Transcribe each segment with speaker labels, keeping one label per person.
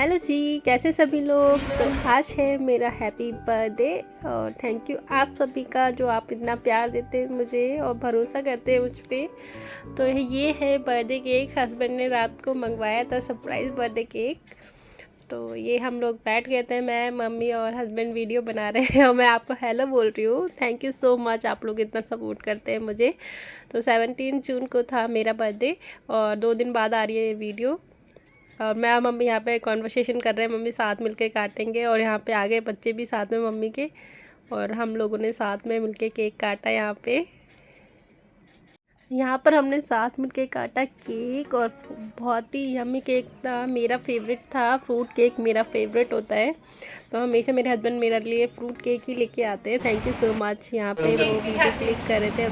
Speaker 1: Hello जी, कैसे सभी लोग। तो आज है मेरा हैप्पी बर्थडे और थैंक यू आप सभी का जो आप इतना प्यार देते हैं मुझे और भरोसा करते हैं मुझ पर। तो ये है बर्थडे केक। हस्बैंड ने रात को मंगवाया था सरप्राइज़ बर्थडे केक। तो ये हम लोग बैठ गए थे, मैं मम्मी और हस्बैंड वीडियो बना रहे हैं और मैं आपको हेलो बोल रही हूँ। थैंक यू सो मच, आप लोग इतना सपोर्ट करते हैं मुझे। तो 17 जून को था मेरा बर्थडे और 2 दिन बाद आ रही है ये वीडियो। और मैं और मम्मी यहाँ पे कॉन्वर्सेशन कर रहे हैं, मम्मी साथ मिलके काटेंगे और यहाँ पे आगे बच्चे भी साथ में मम्मी के, और हम लोगों ने साथ में मिलके केक काटा। यहाँ पर हमने साथ मिलके काटा केक और बहुत ही यम्मी केक था। मेरा फेवरेट था, फ्रूट केक मेरा फेवरेट होता है, तो हमेशा मेरे हस्बैंड मेरे लिए फ्रूट केक ही लेके आते हैं। Thank you so much. यहाँ पे वो वीडियो क्लिक कर रहे थे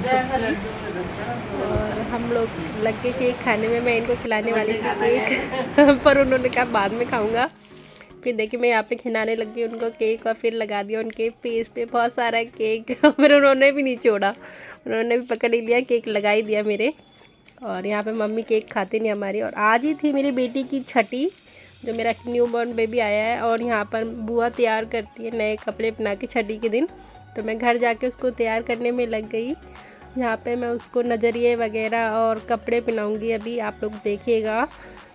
Speaker 1: और हम लोग लग के केक खाने में। मैं इनको खिलाने वाली थी केक पर उन्होंने कहा बाद में खाऊंगा। फिर देखिए मैं यहाँ पे खिलाने लगी उनको केक और फिर लगा दिया उनके फेस पे बहुत सारा केक फिर उन्होंने भी नहीं छोड़ा, उन्होंने भी पकड़ ही लिया, केक लगा ही दिया मेरे। और यहाँ पे मम्मी केक खाती नहीं हमारी। और आज ही थी मेरी बेटी की छठी, जो मेरा न्यू बॉर्न बेबी आया है। और यहाँ पर बुआ तैयार करती है नए कपड़े पहना के छठी के दिन, तो मैं घर जाके उसको तैयार करने में लग गई। यहाँ पे मैं उसको नज़रिए वगैरह और कपड़े पहनाऊँगी, अभी आप लोग देखिएगा।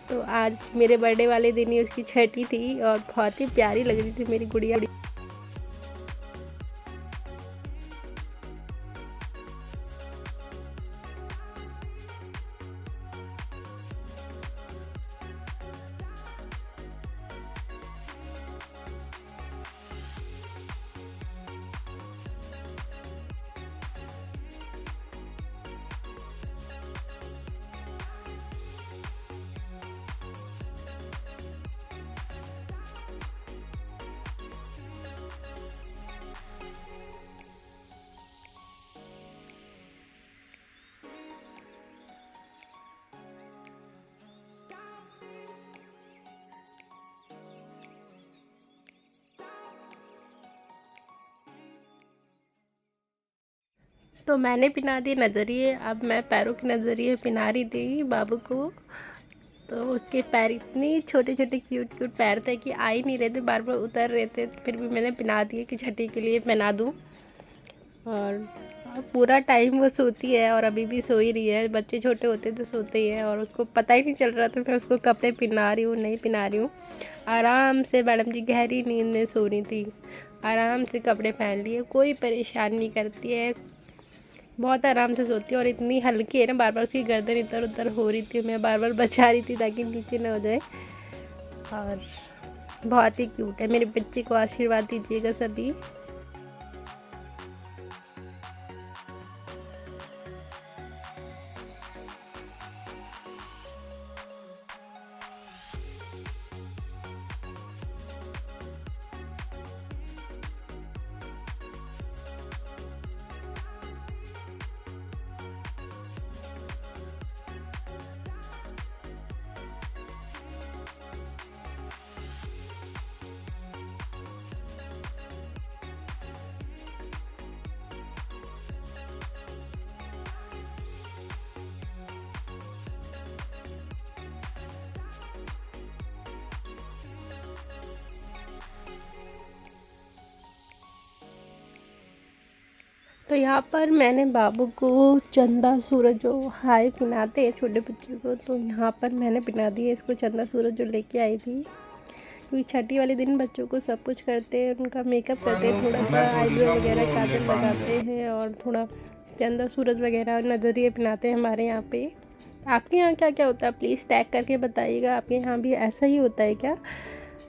Speaker 1: तो आज मेरे बर्थडे वाले दिन ही उसकी छठी थी और बहुत ही प्यारी लग रही थी मेरी गुड़िया। तो मैंने पहना दिए नज़रिए, अब मैं पैरों के नज़रिए पहना रही थी बाबू को। तो उसके पैर इतनी छोटे छोटे क्यूट क्यूट पैर थे कि आ ही नहीं रहे थे, बार बार उतर रहे थे। फिर भी मैंने पहना दिए कि छठी के लिए पहना दूँ। और पूरा टाइम वो सोती है और अभी भी सो ही रही है। बच्चे छोटे होते तो सोते ही हैं और उसको पता ही नहीं चल रहा था मैं उसको कपड़े पहना रही हूँ नहीं पहना रही हूँ। आराम से मैडम जी गहरी नींद में सो रही थी, आराम से कपड़े पहन लिए, कोई परेशान नहीं करती है, बहुत आराम से सोती है। और इतनी हल्की है ना, बार बार उसकी गर्दन इधर उधर हो रही थी, मैं बार बार बचा रही थी ताकि नीचे ना हो जाए। और बहुत ही क्यूट है। मेरे बच्चे को आशीर्वाद दीजिएगा सभी। तो यहाँ पर मैंने बाबू को चंदा सूरज जो हाय पहनाते हैं छोटे बच्चों को, तो यहाँ पर मैंने पहना दिया इसको चंदा सूरज जो लेके आई थी। क्योंकि छठी वाले दिन बच्चों को सब कुछ करते हैं, उनका मेकअप करते हैं, थोड़ा सा आईब्रो वगैरह काजल लगाते हैं और थोड़ा चंदा सूरज वगैरह नज़रिए पहनाते हैं हमारे यहाँ पे। आपके यहाँ क्या क्या होता है प्लीज़ टैग करके बताइएगा, आपके यहाँ भी ऐसा ही होता है क्या।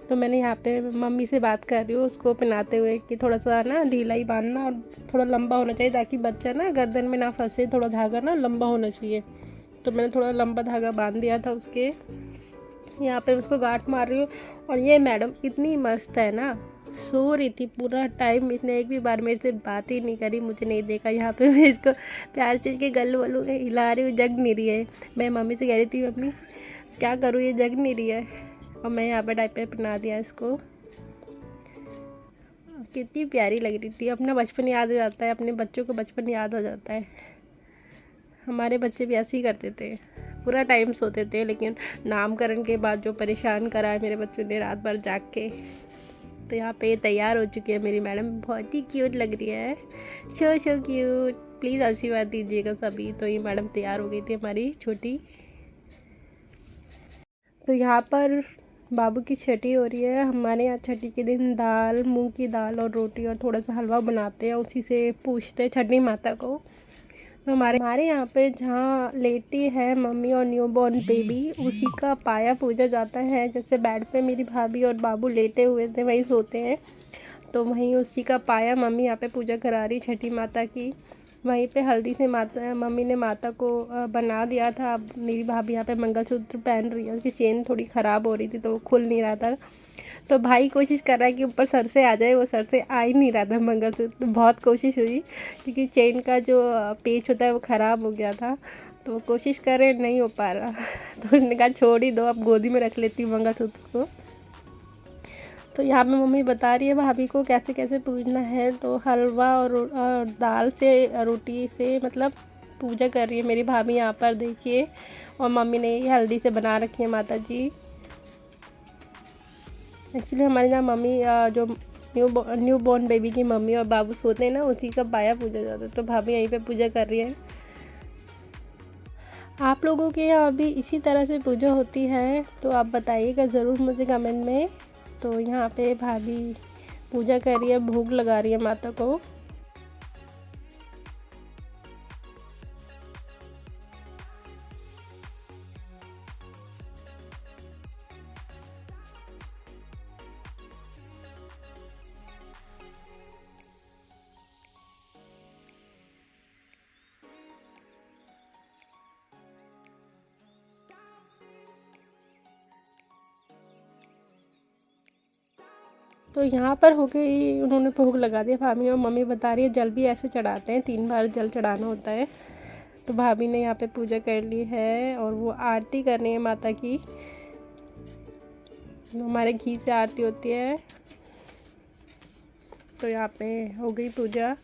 Speaker 1: तो मैंने यहाँ पे मम्मी से बात कर रही हूँ उसको पहनाते हुए कि थोड़ा सा ना ढीला ही बांधना और थोड़ा लंबा होना चाहिए ताकि बच्चा ना गर्दन में ना फंसे, थोड़ा धागा ना लंबा होना चाहिए। तो मैंने थोड़ा लंबा धागा बांध दिया था उसके। यहाँ पे उसको गांठ मार रही हूँ। और ये मैडम इतनी मस्त है ना, सो रही थी पूरा टाइम, इसने एक भी बार मेरे से बात ही नहीं करी, मुझे नहीं देखा। यहाँ पे मैं इसको प्यार से इसके गल वलू हिला रही हूँ, जग नहीं रही है। मैं मम्मी से कह रही थी मम्मी क्या करूँ ये जग नहीं रही है, और मैं यहाँ पे डायपर पहना दिया इसको। कितनी प्यारी लग रही थी, अपना बचपन याद हो जाता है, अपने बच्चों को बचपन याद हो जाता है। हमारे बच्चे भी ऐसे ही करते थे, पूरा टाइम सोते थे, लेकिन नामकरण के बाद जो परेशान करा है मेरे बच्चों ने रात भर जाग के। तो यहाँ पे तैयार हो चुकी है मेरी मैडम, बहुत ही क्यूट लग रही है, शो क्यूट। प्लीज़ आशीर्वाद दीजिएगा सभी। तो ये मैडम तैयार हो गई थी हमारी छोटी। तो यहाँ पर बाबू की छठी हो रही है। हमारे यहाँ छठी के दिन दाल, मूंग की दाल और रोटी और थोड़ा सा हलवा बनाते हैं, उसी से पूजते हैं छठी माता को। तो हमारे यहाँ पे जहाँ लेटी है मम्मी और न्यू बॉर्न बेबी, उसी का पाया पूजा जाता है। जैसे बेड पे मेरी भाभी और बाबू लेटे हुए थे, वहीं सोते हैं, तो वहीं उसी का पाया मम्मी यहाँ पे पूजा करा रही छठी माता की। वहीं पे हल्दी से माता मम्मी ने माता को बना दिया था। अब मेरी भाभी यहाँ पे मंगलसूत्र पहन रही है, उसकी चेन थोड़ी ख़राब हो रही थी तो वो खुल नहीं रहा था। तो भाई कोशिश कर रहा है कि ऊपर सर से आ जाए, वो सर से आ ही नहीं रहा था मंगलसूत्र। तो बहुत कोशिश हुई, क्योंकि चेन का जो पेच होता है वो ख़राब हो गया था, तो वो कोशिश कर रहे, नहीं हो पा रहा। तो उसने कहा छोड़ ही दो, अब गोदी में रख लेती हूँ मंगलसूत्र को। तो यहाँ पे मम्मी बता रही है भाभी को कैसे कैसे पूजना है। तो हलवा और दाल से, रोटी से मतलब पूजा कर रही है मेरी भाभी यहाँ पर, देखिए। और मम्मी ने ये हल्दी से बना रखी है माता जी। एक्चुअली हमारे यहाँ मम्मी जो न्यू बॉर्न बेबी की मम्मी और बाबू सोते हैं ना, उसी का पाया पूजा जाता है। तो भाभी यहीं पे पूजा कर रही है। आप लोगों के यहाँ भी इसी तरह से पूजा होती है तो आप बताइएगा ज़रूर मुझे कमेंट में। तो यहाँ पे भाभी पूजा कर रही है, भोग लगा रही है माता को। तो यहाँ पर हो गई, उन्होंने भोग लगा दिया भाभी, और मम्मी बता रही है जल भी ऐसे चढ़ाते हैं, 3 बार जल चढ़ाना होता है। तो भाभी ने यहाँ पे पूजा कर ली है और वो आरती कर रही है माता की। हमारे घी से आरती होती है। तो यहाँ पे हो गई पूजा।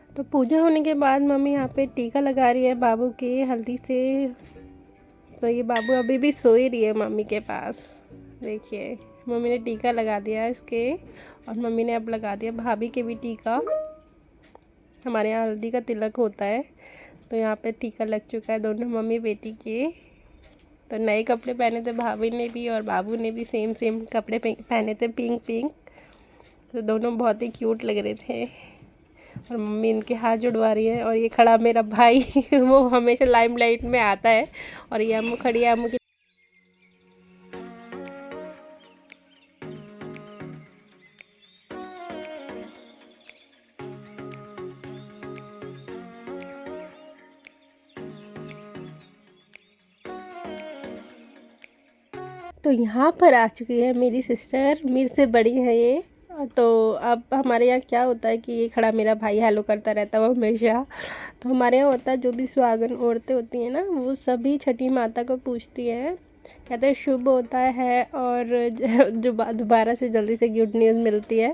Speaker 1: तो पूजा होने के बाद मम्मी यहाँ पे टीका लगा रही है बाबू के हल्दी से। तो ये बाबू अभी भी सो ही रही है मम्मी के पास, देखिए। मम्मी ने टीका लगा दिया इसके, और मम्मी ने अब लगा दिया भाभी के भी टीका। हमारे यहाँ हल्दी का तिलक होता है, तो यहाँ पे टीका लग चुका है दोनों मम्मी बेटी के। तो नए कपड़े पहने थे भाभी ने भी, और बाबू ने भी सेम सेम कपड़े पहने थे, पिंक पिंक। तो दोनों बहुत ही क्यूट लग रहे थे। और मम्मी इनके हाथ जुड़वा रही है। और ये खड़ा मेरा भाई वो हमेशा लाइमलाइट में आता है। और ये अम्मू खड़ी है, अम्मू की। तो यहाँ पर आ चुकी है मेरी सिस्टर, मेरे से बड़ी है ये। तो अब हमारे यहाँ क्या होता है कि ये खड़ा मेरा भाई हेलो करता रहता है वो हमेशा। तो हमारे यहाँ होता है, जो भी सुहागन औरतें होती हैं ना, वो सभी छठी माता को पूछती हैं। कहते हैं शुभ होता है, और जो दोबारा से जल्दी से गुड न्यूज़ मिलती है।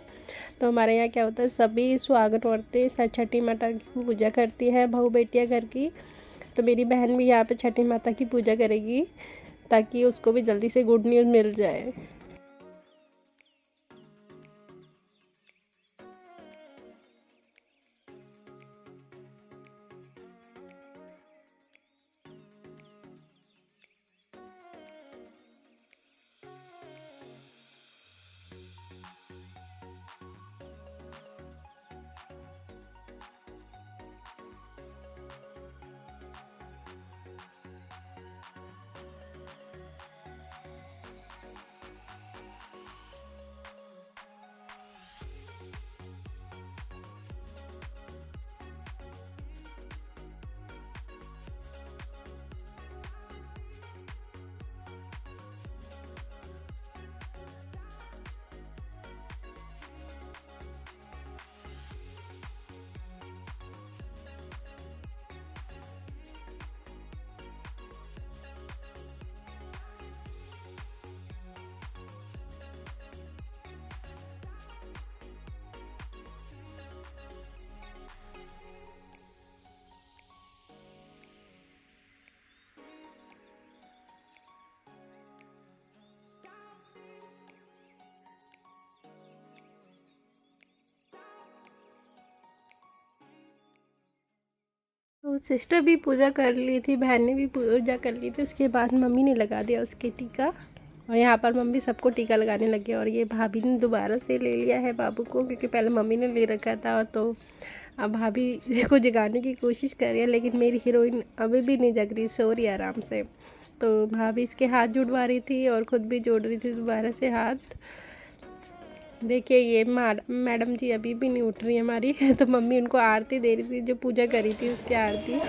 Speaker 1: तो हमारे यहाँ क्या होता है, सभी सुहागन औरतें छठी माता की पूजा करती हैं, बहू बेटियाँ घर की। तो मेरी बहन भी यहाँ पे छठी माता की पूजा करेगी, ताकि उसको भी जल्दी से गुड न्यूज़ मिल जाए। सिस्टर भी पूजा कर ली थी, बहन ने भी पूजा कर ली थी। उसके बाद मम्मी ने लगा दिया उसके टीका, और यहाँ पर मम्मी सबको टीका लगाने लगी। और ये भाभी ने दोबारा से ले लिया है बाबू को, क्योंकि पहले मम्मी ने ले रखा था। और तो अब भाभी को जगाने की कोशिश कर रही है, लेकिन मेरी हीरोइन अभी भी नहीं जग रही, सो रही है आराम से। तो भाभी इसके हाथ जुड़वा रही थी और ख़ुद भी जोड़ रही थी दोबारा से हाथ। देखिए ये मैडम जी अभी भी नहीं उठ रही है हमारी। तो मम्मी उनको आरती दे रही थी, जो पूजा करी थी उसकी आरती।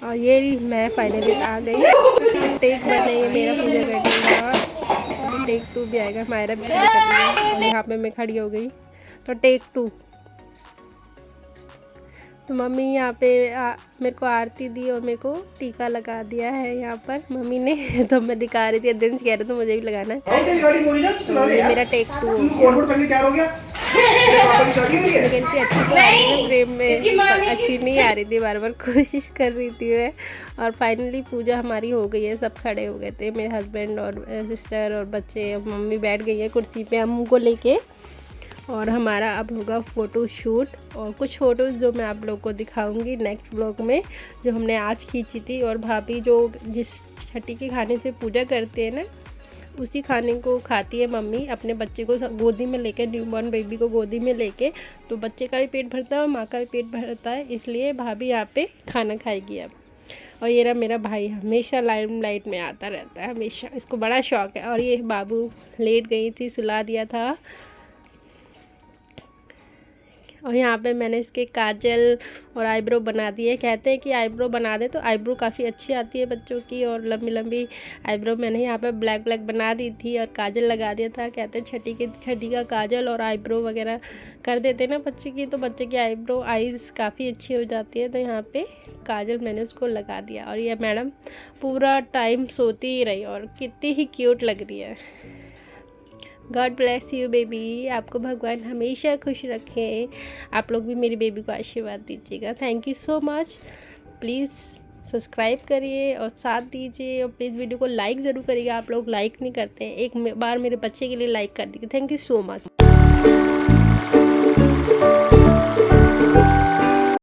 Speaker 1: और ये मैं फाइनली आ गई। टेक बन रही है मेरा पूजा करने का। टेक 2 भी आएगा, मायरा भी पूजा कर रही है। और यहाँ पे मैं खड़ी हो गई, तो टेक 2। तो मम्मी यहाँ पे मेरे को आरती दी और मेरे को टीका लगा दिया है यहाँ पर मम्मी ने। तो मैं दिखा रही थी, दिन से कह रहे तो मुझे भी लगाना है। तो ये मेरा टेक 2 हो गया। लेकिन इतनी अच्छी तो आ रही है फ्रेम में, अच्छी नहीं आ रही थी, बार बार कोशिश कर रही थी मैं। और फाइनली पूजा हमारी हो गई है, सब खड़े हो गए थे, मेरे हस्बैंड और सिस्टर और बच्चे। मम्मी बैठ गई है कुर्सी पे अम्मू को लेके। और हमारा अब होगा फ़ोटो शूट, और कुछ फ़ोटोज़ जो मैं आप लोग को दिखाऊंगी नेक्स्ट व्लॉग में, जो हमने आज खींची थी। और भाभी जो जिस छठी के खाने से पूजा करते हैं ना, उसी खाने को खाती है मम्मी अपने बच्चे को गोदी में लेकर, न्यूबॉर्न बेबी को गोदी में लेके। तो बच्चे का भी पेट भरता है और माँ का भी पेट भरता है, इसलिए भाभी यहाँ पे खाना खाएगी अब। और ये रहा मेरा भाई, हमेशा लाइमलाइट में आता रहता है, हमेशा, इसको बड़ा शौक़ है। और ये बाबू लेट गई थी, सुला दिया था। और यहाँ पे मैंने इसके काजल और आईब्रो बना दिए। कहते हैं कि आईब्रो बना दे तो आईब्रो काफ़ी अच्छी आती है बच्चों की, और लंबी लंबी आईब्रो मैंने यहाँ पे ब्लैक ब्लैक बना दी थी और काजल लगा दिया था। कहते हैं छठी का काजल और आईब्रो वगैरह कर देते हैं ना बच्चे की, तो बच्चे की आईब्रो आईज़ काफ़ी अच्छी हो जाती है। तो यहाँ पे काजल मैंने उसको लगा दिया। और ये मैडम पूरा टाइम सोती ही रही, और कितनी ही क्यूट लग रही है। गॉड ब्लेस यू बेबी, आपको भगवान हमेशा खुश रखे। आप लोग भी मेरी बेबी को आशीर्वाद दीजिएगा। Thank you so much. Please subscribe करिए और साथ दीजिए, और प्लीज़ वीडियो को लाइक ज़रूर करिएगा। आप लोग लाइक नहीं करते हैं, एक बार मेरे बच्चे के लिए लाइक कर दीजिए। Thank you so much.